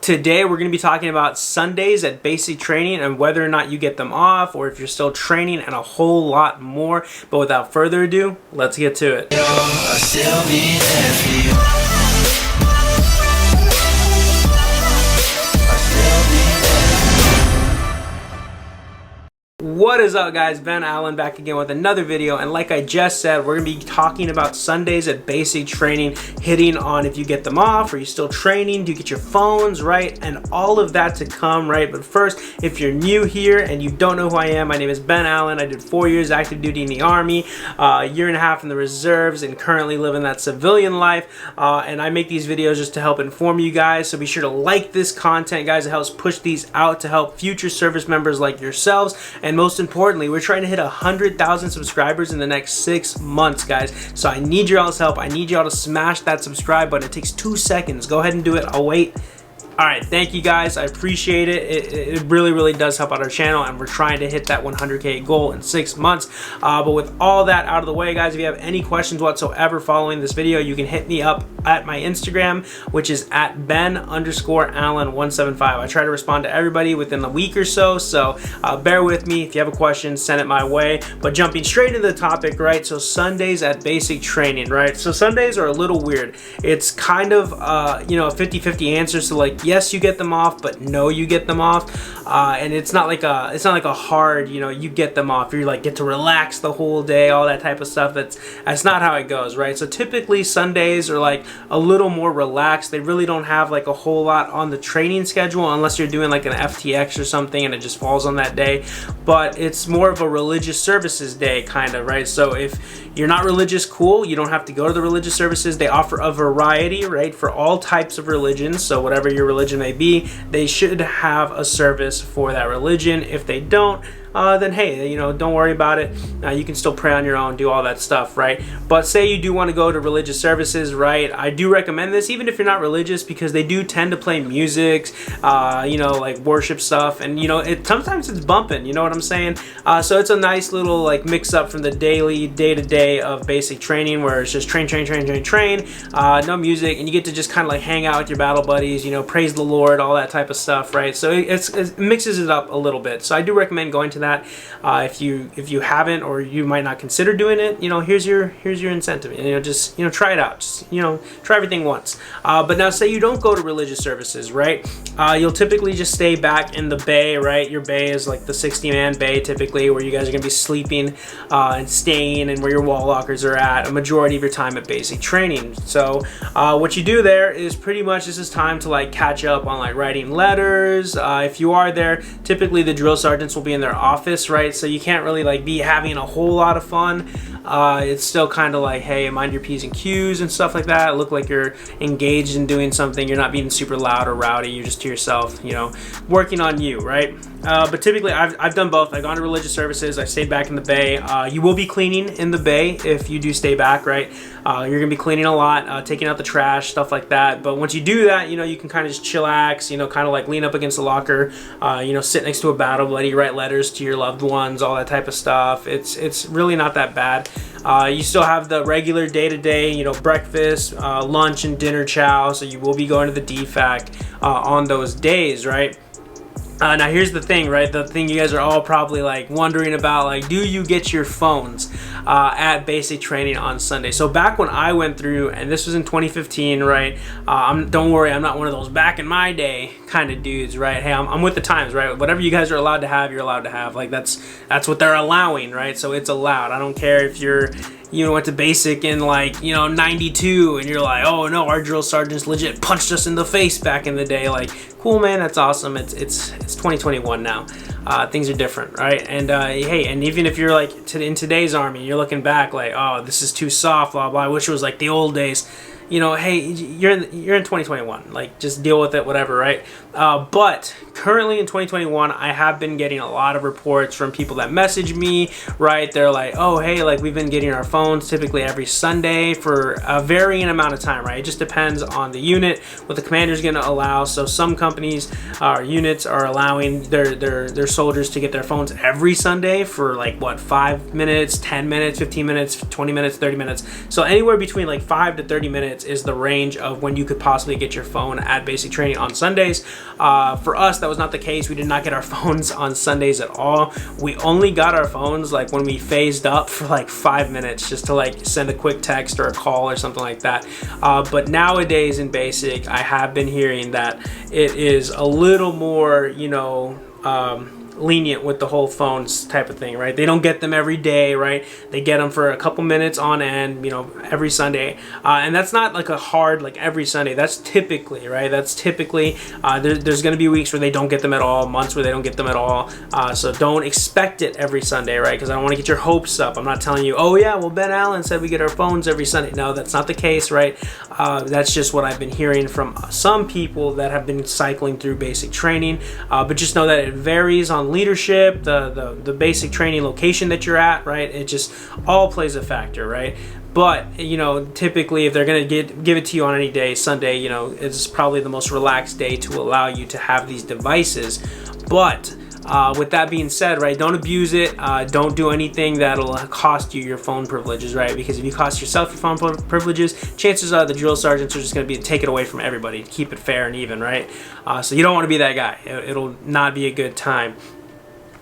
Today we're going to be talking about Sundays at basic training and whether or not you get them off or if you're still training and a whole lot more. But without further ado, let's get to it. What is up, guys? Ben Allen back again with another video, and like I just said, we're gonna be talking about Sundays at basic training, hitting on if you get them off, are you still training, do you get your phones, right, and all of that to come, right? But first, if you're new here and you don't know who I am, my name is Ben Allen. I did 4 years active duty in the Army, a year and a half in the reserves, and currently living that civilian life, and I make these videos just to help inform you guys, so be sure to like this content, guys. It helps push these out to help future service members like yourselves. And most importantly, we're trying to hit 100,000 subscribers in the next 6 months, guys. So I need your all's help. I need y'all to smash that subscribe button. It takes 2 seconds. Go ahead and do it. I'll wait. All right, thank you guys. I appreciate it. It really does help out our channel, and we're trying to hit that 100K goal in 6 months. But with all that out of the way, guys, if you have any questions whatsoever following this video, you can hit me up at my Instagram, which is at Ben_Allen175. I try to respond to everybody within a week or so, so bear with me. If you have a question, send it my way. But jumping straight into the topic, right? So Sundays at basic training, right? So Sundays are a little weird. It's kind of you know, a 50-50 answer. So like, yes, you get them off, but no, you get them off, and it's not like a hard, you know, you get them off, you like get to relax the whole day, all that type of stuff. That's not how it goes, right? So typically Sundays are like a little more relaxed. They really don't have like a whole lot on the training schedule unless you're doing like an FTX or something and it just falls on that day. But it's more of a religious services day, kind of, right? So if you're not religious, cool, you don't have to go to the religious services. They offer a variety, right, for all types of religions. So whatever your religion may be, they should have a service for that religion. If they don't, then hey, you know, don't worry about it. You can still pray on your own, do all that stuff, right? But say you do want to go to religious services, right? I do recommend this, even if you're not religious, because they do tend to play music, you know, like worship stuff, and you know, sometimes it's bumping. You know what I'm saying? So it's a nice little like mix up from the day-to-day of basic training, where it's just train, no music, and you get to just kind of like hang out with your battle buddies, you know, praise the Lord, all that type of stuff, right? So it mixes it up a little bit. So I do recommend going to that. If you haven't, or you might not consider doing it, you know, here's your incentive. You know, just, you know, try it out. Just, you know, try everything once. But now say you don't go to religious services, right? You'll typically just stay back in the bay, right? Your bay is like the 60-man bay typically, where you guys are gonna be sleeping and staying, and where your wall lockers are at a majority of your time at basic training. So what you do there is pretty much, this is time to like catch up on like writing letters. If you are there, typically the drill sergeants will be in their office, right? So you can't really like be having a whole lot of fun. It's still kind of like, hey, mind your P's and Q's and stuff like that. Look like you're engaged in doing something. You're not being super loud or rowdy. You're just to yourself, you know, working on you, right? But typically I've done both. I've gone to religious services. I've stayed back in the bay. You will be cleaning in the bay if you do stay back, right? You're gonna be cleaning a lot, taking out the trash, stuff like that. But once you do that, you know, you can kind of just chillax, you know, kind of like lean up against the locker, you know, sit next to a battle buddy, write letters to your loved ones, all that type of stuff. It's really not that bad. You still have the regular day-to-day, you know, breakfast, lunch, and dinner chow. So you will be going to the DFAC on those days, right? Now here's the thing, right? The thing you guys are all probably like wondering about, like, do you get your phones at basic training on Sunday? So back when I went through, and this was in 2015, right? Don't worry, I'm not one of those back in my day kind of dudes, right? Hey, I'm with the times, right? Whatever you guys are allowed to have, you're allowed to have. Like that's what they're allowing, right? So it's allowed. I don't care if you went to basic in like, you know, 92 and you're like, oh no, our drill sergeants legit punched us in the face back in the day. Like, cool, man, that's awesome. It's 2021 now. Things are different, right? And hey, and even if you're like in today's Army, you're looking back like, oh, this is too soft, blah blah. I wish it was like the old days. You know, hey, you're in 2021. Like, just deal with it, whatever, right? But currently in 2021, I have been getting a lot of reports from people that message me, right? They're like, oh, hey, like we've been getting our phones typically every Sunday for a varying amount of time, right? It just depends on the unit, what the commander's going to allow. So some companies or units are allowing their soldiers to get their phones every Sunday for like, what, 5 minutes, 10 minutes, 15 minutes, 20 minutes, 30 minutes. So anywhere between like 5 to 30 minutes minutes is the range of when you could possibly get your phone at basic training on Sundays. For us, that was not the case. We did not get our phones on Sundays at all. We only got our phones like when we phased up for like 5 minutes just to like send a quick text or a call or something like that. But nowadays in basic, I have been hearing that it is a little more, you know, lenient with the whole phones type of thing, right? They don't get them every day, right? They get them for a couple minutes on end, you know, every Sunday. And that's not like a hard, like every Sunday. That's typically, right? That's typically, there's going to be weeks where they don't get them at all, months where they don't get them at all. So don't expect it every Sunday, right? Because I don't want to get your hopes up. I'm not telling you, oh yeah, well, Ben Allen said we get our phones every Sunday. No, that's not the case, right? That's just what I've been hearing from some people that have been cycling through basic training. But just know that it varies on leadership, the basic training location that you're at, right? It just all plays a factor, right? But, you know, typically if they're going to give it to you on any day, Sunday, you know, it's probably the most relaxed day to allow you to have these devices. But with that being said, right, don't abuse it. Don't do anything that'll cost you your phone privileges, right? Because if you cost yourself your phone privileges, chances are the drill sergeants are just going to take it away from everybody to keep it fair and even, right? So you don't want to be that guy. It'll not be a good time.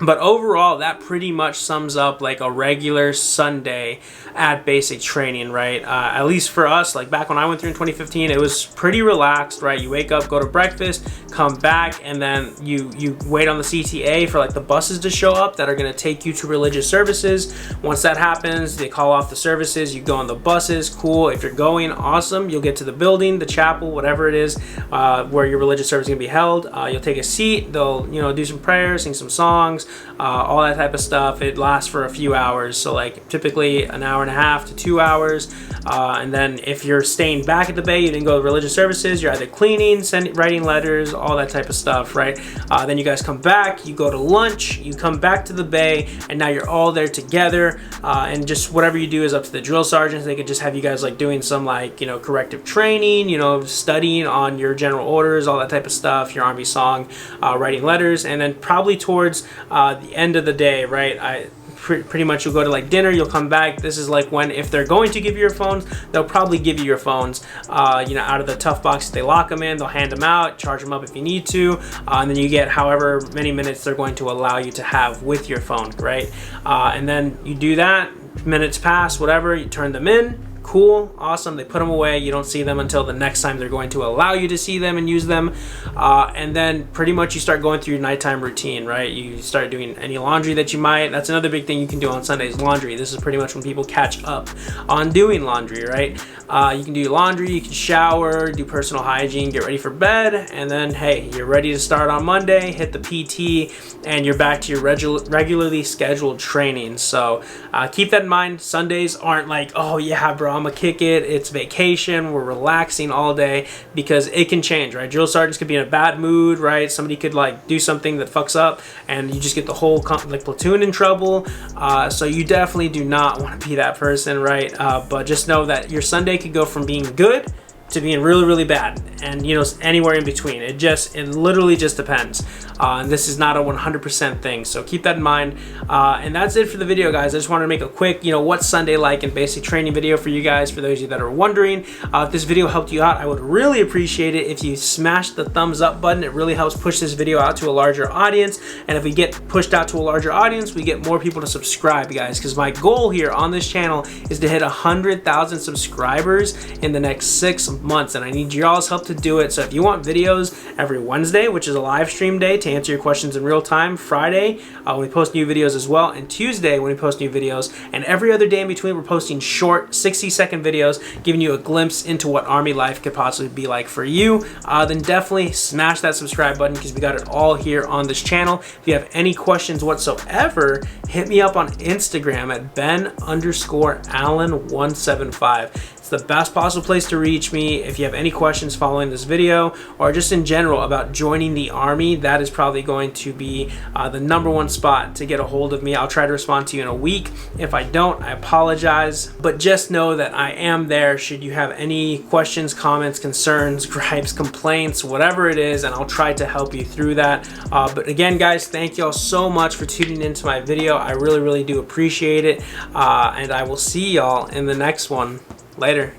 But overall, that pretty much sums up like a regular Sunday at basic training, right? At least for us, like back when I went through in 2015, it was pretty relaxed, right? You wake up, go to breakfast, come back, and then you wait on the CTA for like the buses to show up that are gonna take you to religious services. Once that happens, they call off the services, you go on the buses, cool. If you're going, awesome. You'll get to the building, the chapel, whatever it is, where your religious service is gonna be held. You'll take a seat, they'll, you know, do some prayers, sing some songs, all that type of stuff. It lasts for a few hours, so like typically an hour and a half to 2 hours. And then if you're staying back at the bay, you didn't go to religious services, you're either cleaning, writing letters, all that type of stuff, right? Then you guys come back, you go to lunch, you come back to the bay, and now you're all there together. And just whatever you do is up to the drill sergeants. They could just have you guys like doing some like, you know, corrective training, you know, studying on your general orders, all that type of stuff, your Army song, writing letters, and then probably towards the end of the day, right? Pretty much you'll go to like dinner, you'll come back. This is like when, if they're going to give you your phones, they'll probably give you your phones, you know, out of the tough box. They lock them in, they'll hand them out, charge them up if you need to, and then you get however many minutes they're going to allow you to have with your phone, right? And then you do that, minutes pass, whatever, you turn them in. Cool, awesome, they put them away. You don't see them until the next time they're going to allow you to see them and use them. And then pretty much you start going through your nighttime routine, right? You start doing any laundry that you might. That's another big thing you can do on Sundays, laundry. This is pretty much when people catch up on doing laundry, right? You can do your laundry, you can shower, do personal hygiene, get ready for bed, and then hey, you're ready to start on Monday, hit the PT, and you're back to your regularly scheduled training. So keep that in mind. Sundays aren't like, oh yeah bro, I'm gonna kick it, it's vacation, we're relaxing all day, because it can change, right? Drill sergeants could be in a bad mood, right? Somebody could like do something that fucks up and you just get the whole like platoon in trouble. So you definitely do not want to be that person, right? But just know that your Sunday could go from being good to being really, really bad, and you know, anywhere in between. It literally just depends. And this is not a 100% thing, so keep that in mind. And that's it for the video, guys. I just wanted to make a quick, you know, what's Sunday like in basic training video for you guys, for those of you that are wondering. If this video helped you out, I would really appreciate it if you smash the thumbs up button. It really helps push this video out to a larger audience, and if we get pushed out to a larger audience, we get more people to subscribe, guys, because my goal here on this channel is to hit 100,000 subscribers in the next 6 months, and I need y'all's help to do it. So if you want videos every Wednesday, which is a live stream day to answer your questions in real time, Friday when we post new videos as well, and Tuesday when we post new videos, and every other day in between we're posting short 60-second videos giving you a glimpse into what Army life could possibly be like for you, then definitely smash that subscribe button, because we got it all here on this channel. If you have any questions whatsoever, hit me up on Instagram at Ben_Allen175. The best possible place to reach me. If you have any questions following this video, or just in general about joining the Army, that is probably going to be the #1 spot to get a hold of me. I'll try to respond to you in a week. If I don't, I apologize, but just know that I am there should you have any questions, comments, concerns, gripes, complaints, whatever it is, and I'll try to help you through that. But again, guys, thank y'all so much for tuning into my video. I really, really do appreciate it, and I will see y'all in the next one. Later.